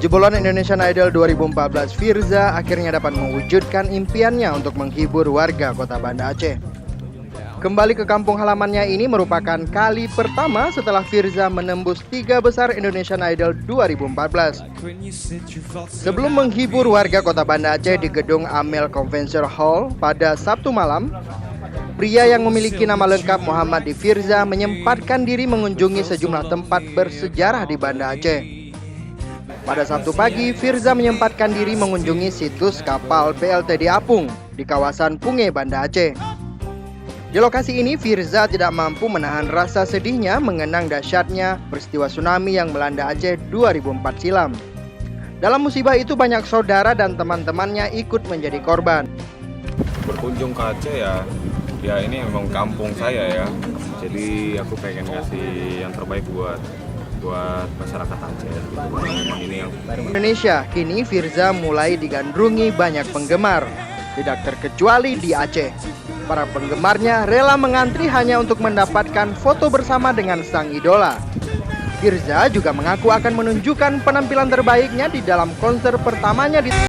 Jebolan Indonesian Idol 2014, Firza akhirnya dapat mewujudkan impiannya untuk menghibur warga kota Banda Aceh. Kembali ke kampung halamannya ini merupakan kali pertama setelah Firza menembus 3 besar Indonesian Idol 2014. Sebelum menghibur warga kota Banda Aceh di gedung Amel Convention Hall pada Sabtu malam, pria yang memiliki nama lengkap Muhammad Di Firza menyempatkan diri mengunjungi sejumlah tempat bersejarah di Banda Aceh. Pada Sabtu pagi, Firza menyempatkan diri mengunjungi situs kapal PLTD Apung di kawasan Punge, Banda Aceh. Di lokasi ini, Firza tidak mampu menahan rasa sedihnya mengenang dahsyatnya peristiwa tsunami yang melanda Aceh 2004 silam. Dalam musibah itu banyak saudara dan teman-temannya ikut menjadi korban. Berkunjung ke Aceh ya ini memang kampung saya ya. Jadi aku pengen ngasih yang terbaik buat masyarakat Aceh gitu. Ini yang Indonesia, kini Firza mulai digandrungi banyak penggemar, tidak terkecuali di Aceh. Para penggemarnya rela mengantri hanya untuk mendapatkan foto bersama dengan sang idola. Firza juga mengaku akan menunjukkan penampilan terbaiknya di dalam konser pertamanya di